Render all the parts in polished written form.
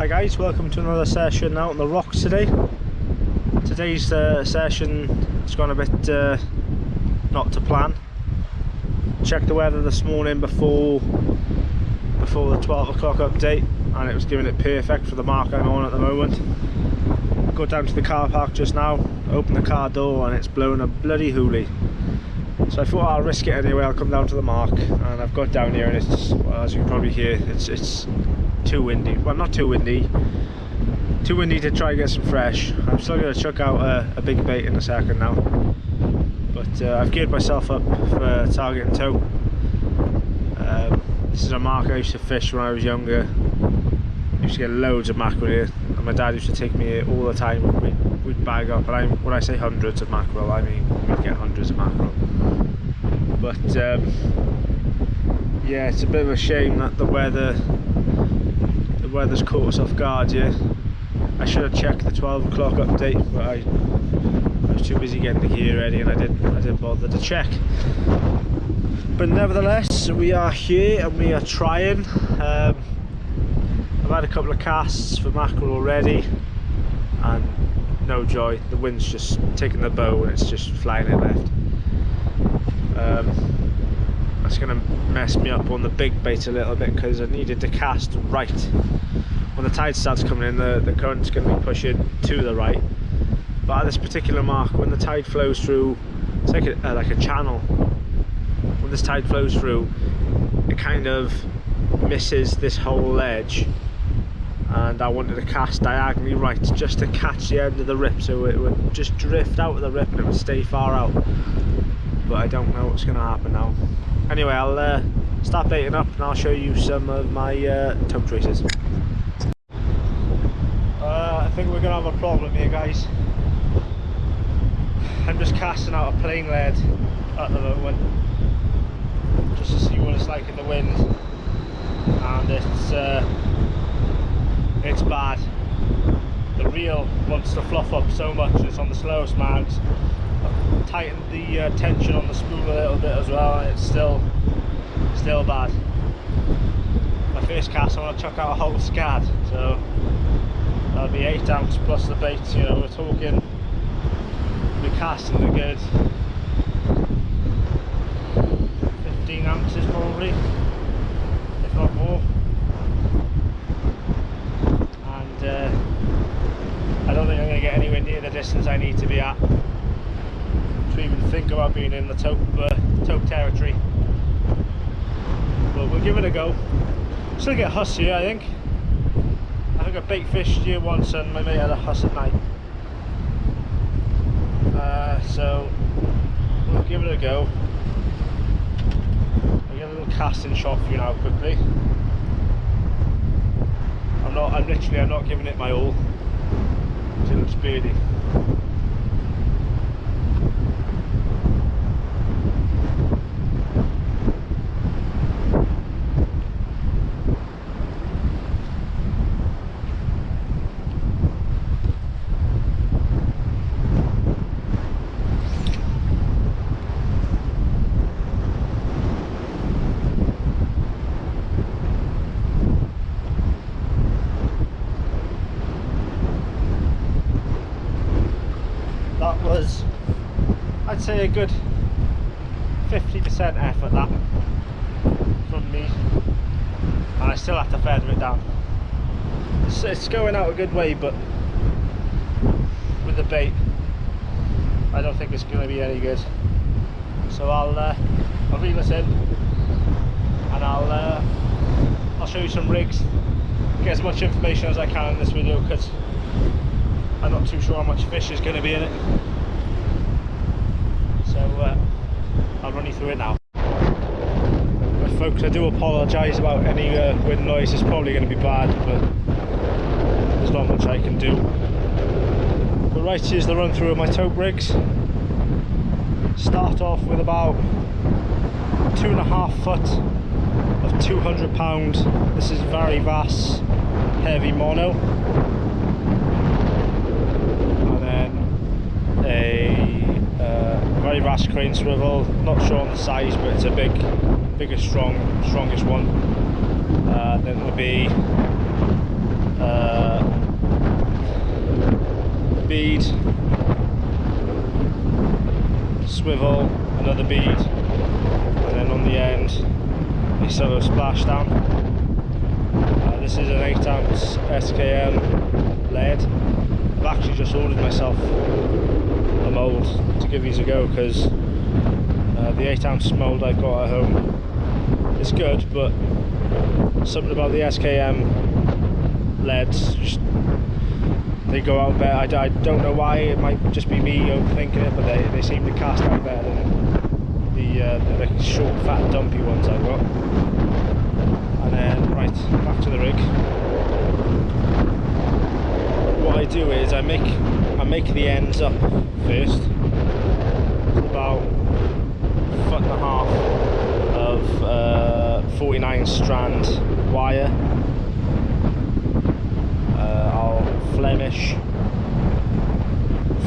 Hi guys, welcome to another session out on the rocks today. Today's session has gone a bit not to plan. Checked the weather this morning before the 12 o'clock update and it was giving it perfect for the mark I'm on at the moment. Got down to the car park just now, opened the car door and it's blowing a bloody hoolie. So I thought I'll risk it anyway. I'll come down to the mark, and I've got down here and it's, well, as you can probably hear, it's too windy. Well, not too windy, too windy to try and get some fresh. I'm still going to chuck out a big bait in a second now, but I've geared myself up for target and tope. This is a mark I used to fish when I was younger. I used to get loads of mackerel here, and my dad used to take me here all the time. We'd bag up, and when I say hundreds of mackerel, I mean we'd get hundreds of mackerel. But yeah, it's a bit of a shame that the weather's caught us off guard here. I should have checked the 12 o'clock update, but I was too busy getting the gear ready, and I didn't bother to check. But nevertheless, we are here and we are trying. I've had a couple of casts for mackerel already, and no joy. The wind's just taking the bow and it's just flying it left. That's going to mess me up on the big bait a little bit because I needed to cast right. When the tide starts coming in, the current's going to be pushing to the right. But at this particular mark, when the tide flows through, it's like a channel. When this tide flows through, it kind of misses this whole ledge, and I wanted to cast diagonally right just to catch the end of the rip, so it would just drift out of the rip and it would stay far out. But I don't know what's going to happen now. Anyway, I'll start baiting up and I'll show you some of my tope traces. I think we're going to have a problem here, guys. I'm just casting out a plain lead at the moment, just to see what it's like in the wind, and it's bad. The reel wants to fluff up so much. It's on the slowest mags. I've tightened the tension on the spool a little bit as well, and it's still bad. My first cast, I want to chuck out a whole scad, so that'll be 8 ounce plus the bait. You know, we're talking, we're casting a good 15 ounces probably, if not more. And I don't think I'm going to get anywhere near the distance I need to be at to even think about being in the tope territory. But we'll give it a go. Still get huss here, I think. I think I bait fished here once and my mate had a huss at night. So we'll give it a go. I'll get a little casting shot for you now quickly. I'm not giving it my all until it's beardy. That was, I'd say, a good 50% effort that from me, and I still have to feather it down. It's going out a good way, but with the bait I don't think it's going to be any good. So I'll reel this in and I'll show you some rigs, get as much information as I can in this video, because I'm not too sure how much fish is going to be in it. So I'll run you through it now. But folks, I do apologise about any wind noise. It's probably going to be bad, but there's not much I can do. But right, here's the run through of my tope rigs. Start off with about 2.5 foot of 200 pound. This is very Vass heavy mono. A very Vass crane swivel, not sure on the size, but it's a strongest one. Then it will be bead, swivel, another bead, and then on the end a sort of splashdown. This is an 8-ounce SKM lead. I've actually just ordered myself a mould to give these a go, because the 8-ounce mould I've got at home is good, but something about the SKM leads, they go out better. I don't know why, it might just be me overthinking it, but they seem to cast out better than the short, fat, dumpy ones I've got. And then, right, back to the rig. What I do is I make the ends up first. It's about 1.5 foot of 49 strand wire. I'll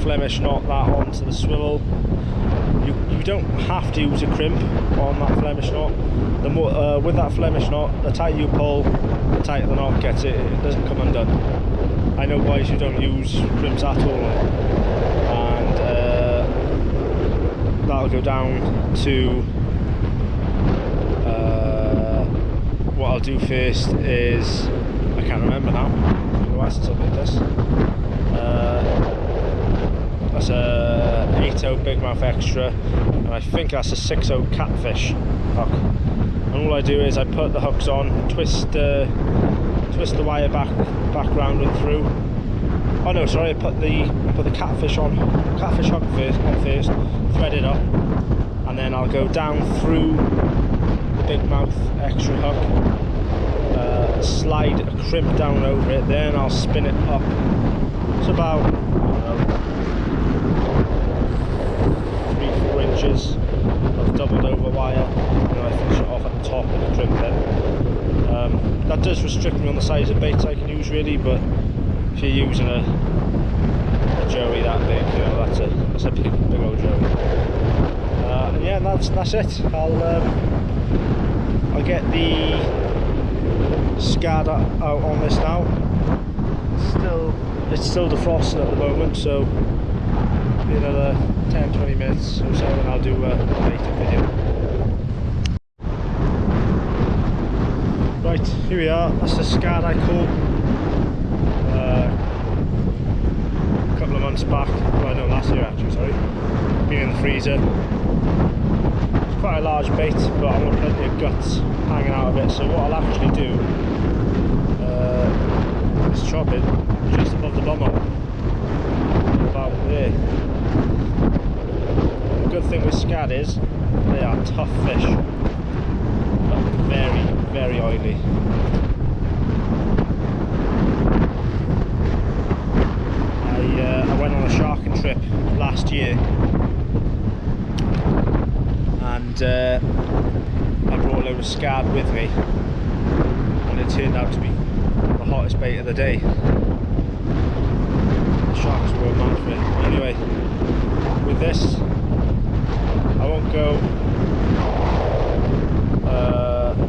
Flemish knot that onto the swivel. You don't have to use a crimp on that Flemish knot. The more with that Flemish knot, the tighter you pull, the tighter the knot gets. It doesn't come undone. I know guys who don't use crimps at all, and that'll go down to what I'll do first is, I can't remember now, since I did this. That's a 8/0 Big Mouth Extra, and I think that's a 6/0 Catfish hook. And all I do is I put the hooks on, twist the wire back round and through. Oh no, sorry, I put the catfish hook first, thread it up, and then I'll go down through the Big Mouth Extra hook, slide a crimp down over it, then I'll spin it up. It's about 3-4 inches of doubled over wire, and then I finish it off at the top with the crimp then. That does restrict me on the size of baits I can use really, but if you're using a joey that big, you know, that's a big old joey. And yeah, that's it. I'll get the SCAD out on this now. It's still defrosting at the moment, so in another 10-20 minutes or so, and I'll do a baiting video. Right, here we are. That's the SCAD I caught a couple of months back. Well, no, last year actually, sorry. Been in the freezer. It's quite a large bait, but I've got plenty of guts hanging out of it, so what I'll actually do is chop it just above the bum hole, about there. The good thing with SCAD is they are tough fish, but very, very oily. I went on a sharking trip last year, and I brought a load of SCAD with me, and it turned out to be the hottest bait of the day. The sharks were mad for it. Anyway, with this, I won't go.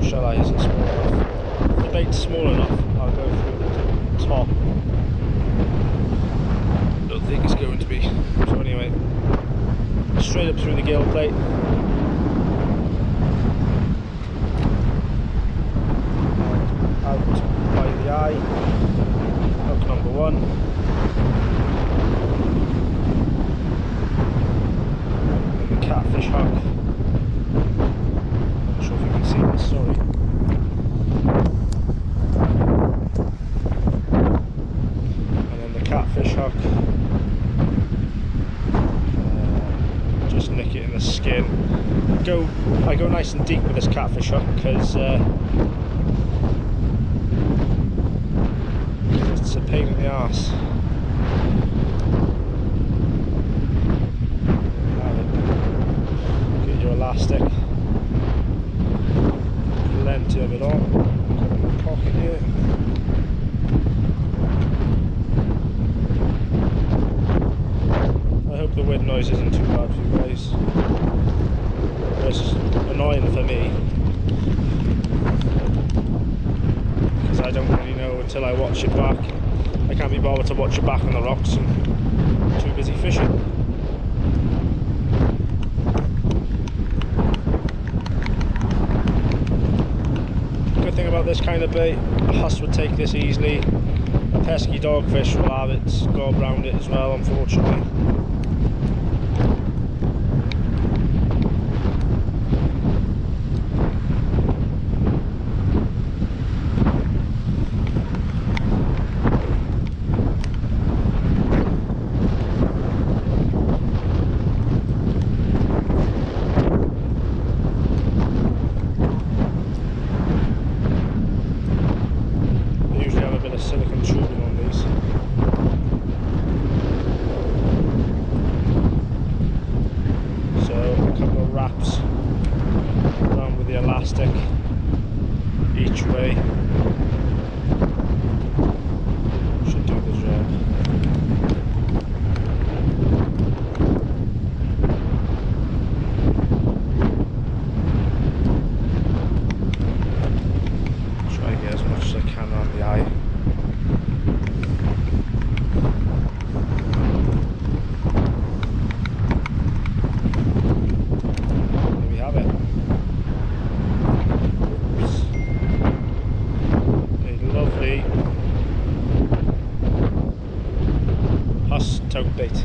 Shall I? Is it small enough? If the bait's small enough, I'll go through the top. Don't think it's going to be. So anyway, straight up through the gill plate. Out by the eye. Hook number 1. And the catfish hook. Not sure if you can see this, sorry. And then the catfish hook. Just nick it in the skin. I go nice and deep with this catfish hook because it's a pain in the arse. Get your elastic, plenty of it on. Got it in the pocket here. I hope the wind noise isn't too bad for you guys. It's annoying for me because I don't really know until I watch it back. I can't be bothered to watch it back on the rocks and Too busy fishing. Good thing about this kind of bait, a huss would take this easily. A pesky dogfish will have it go around it as well, unfortunately. Silicone tubing on these. So a couple of wraps around with the elastic each way should do the job. Try to get as much as I can around the eye. Tope bait.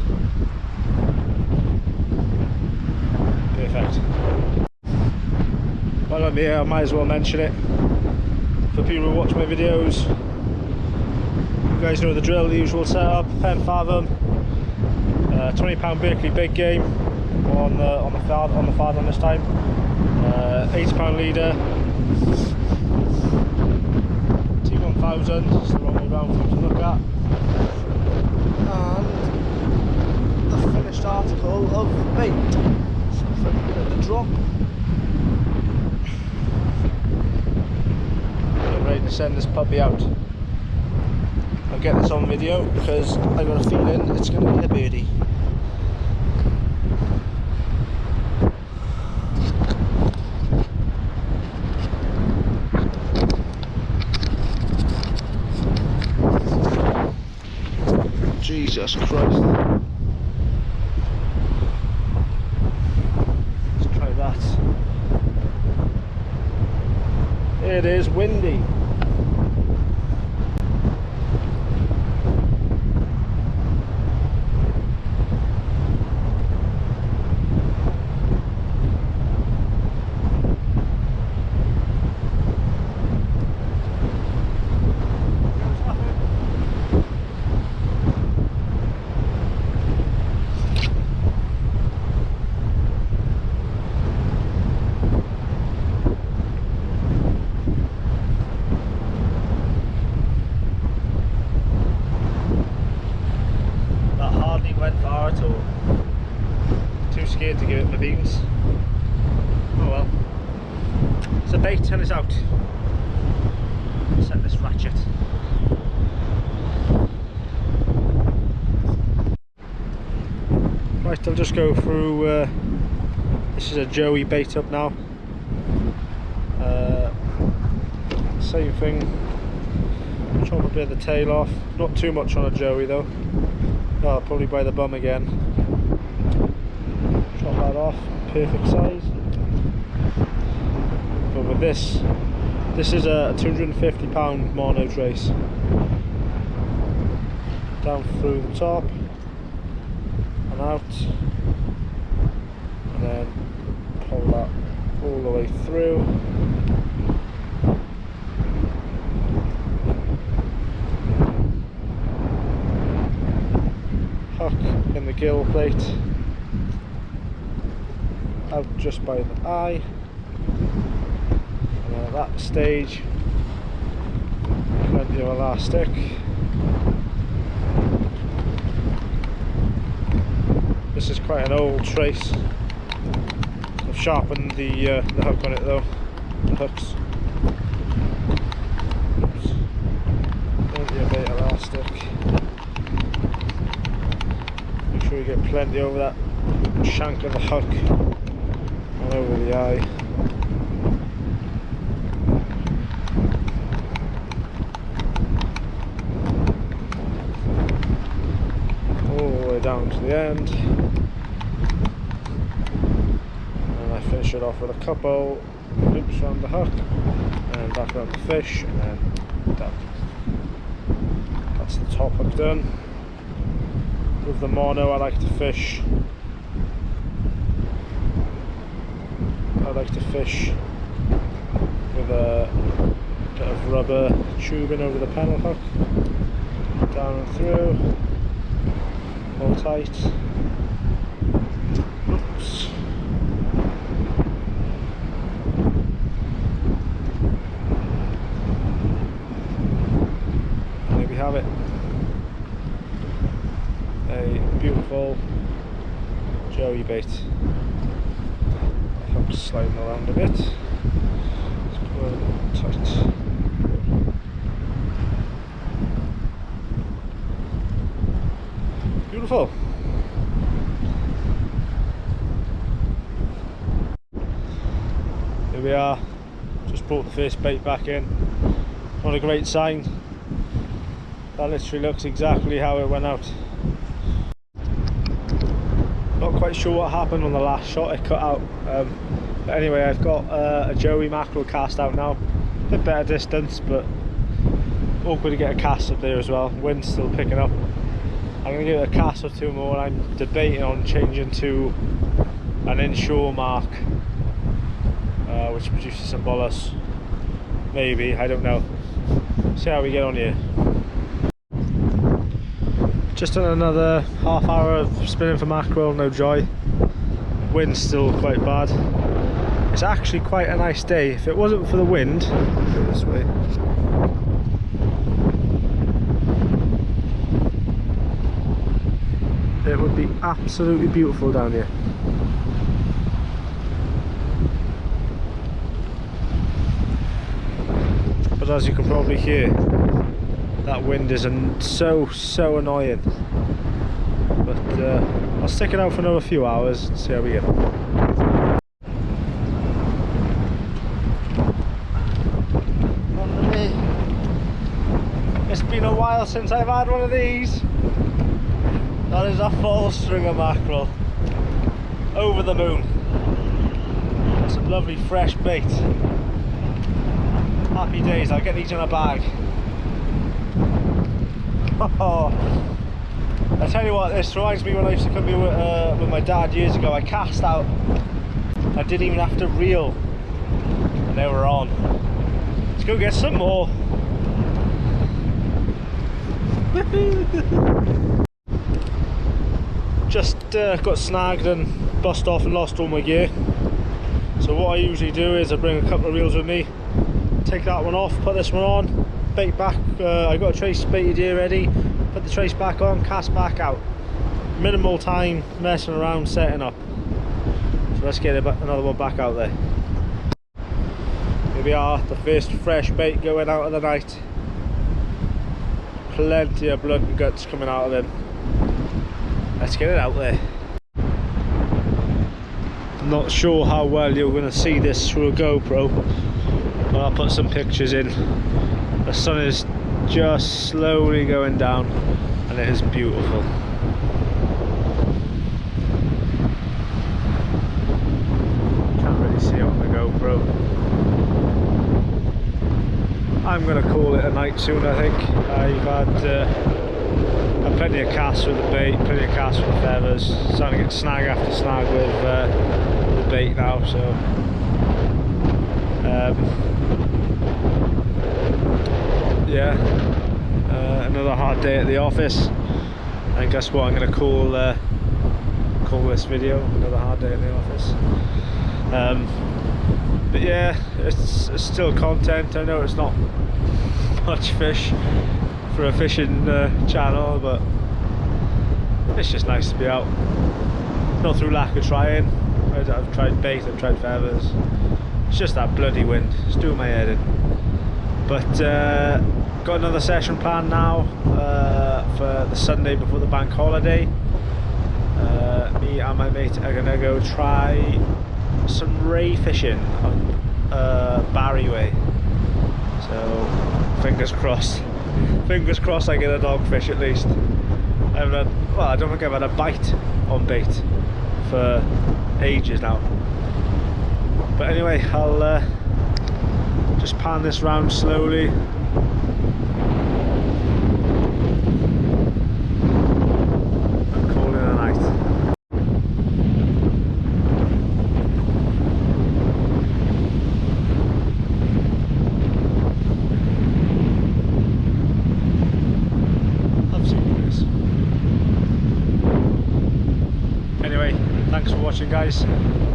Perfect. While I'm here, I might as well mention it. For people who watch my videos, you guys know the drill, the usual setup, pen fathom, £20 Berkeley big game on the fathom this time, £80 leader, T1000, it's the wrong way round for you to look at. And the finished article of bait for the drop. I'm ready to send this puppy out. I'll get this on video because I got a feeling it's going to be a birdie. Jesus Christ. Let's try that. It is windy. Too scared to give it my beans. Oh well. It's a bait and it's out. Set this ratchet. Right, I'll just go through. This is a Joey bait up now. Same thing. Chop a bit of the tail off. Not too much on a Joey though. Oh, probably by the bum again. Chop that off, perfect size. But with this is a £250 mono trace. Down through the top and out, and then pull that all the way through. Hook in the gill plate, out just by the eye, and at that stage plenty of elastic. This is quite an old trace. I've sharpened the hook on it though, the hooks. Oops. Plenty of bait elastic. Make sure you get plenty over that shank of the hook and over the eye. All the way down down to the end, and I finish it off with a couple loops around the hook and back around the fish, and then done. That's the top hook done. With the mono, I like to fish with a bit of rubber tubing over the panel hook, down and through, all tight. Oops. And there we have it. A beautiful joey bait. The hook's sliding around a bit. Let's put it tight. Beautiful. Here we are. Just brought the first bait back in. Not a great sign. That literally looks exactly how it went out. Not quite sure what happened on the last shot, it cut out. But anyway, I've got a joey mackerel cast out now. A bit better distance, but awkward to get a cast up there as well. Wind's still picking up. I'm going to give it a cast or two more. I'm debating on changing to an inshore mark, which produces some bolus. Maybe, I don't know. See how we get on here. Just done another half hour of spinning for mackerel, no joy. Wind's still quite bad. It's actually quite a nice day. If it wasn't for the wind, go this way. It would be absolutely beautiful down here. But as you can probably hear, that wind is so annoying. But I'll stick it out for another few hours and see how we go. It's been a while since I've had one of these. That is a full string of mackerel. Over the moon. Some lovely fresh bait. Happy days, I'll get these in a bag. Oh, I tell you what, this reminds me when I used to come here with my dad years ago. I cast out, I didn't even have to reel, and they were on. Let's go get some more. Just got snagged and bust off and lost all my gear. So what I usually do is I bring a couple of reels with me, take that one off, put this one on, bait back. I got a trace baited here ready, put the trace back on, cast back out. Minimal time messing around setting up. So let's get another one back out there. Here we are, the first fresh bait going out of the night. Plenty of blood and guts coming out of him. Let's get it out there. I'm not sure how well you're going to see this through a GoPro, but I'll put some pictures in. The sun is just slowly going down and it is beautiful. Can't really see it on the GoPro. I'm going to call it a night soon, I think. I've had plenty of casts with the bait, plenty of casts with the feathers. Starting to get snag after snag with the bait now, so yeah, another hard day at the office. I guess what I'm going to call this video, another hard day at the office. But yeah, it's still content. I know it's not much fish for a fishing channel, but it's just nice to be out. Not through lack of trying. I've tried bait, I've tried feathers. It's just that bloody wind. It's doing my head in. But got another session planned now for the Sunday before the bank holiday. Me and my mate are gonna go try some ray fishing up Barry way. So fingers crossed. Fingers crossed I get a dogfish at least. I don't think I've had a bite on bait for ages now. But anyway, I'll just pan this round slowly. And call it a night. Anyway, thanks for watching, guys.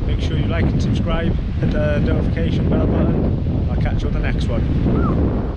Make sure you like and subscribe, hit the notification bell button. I'll catch you on the next one.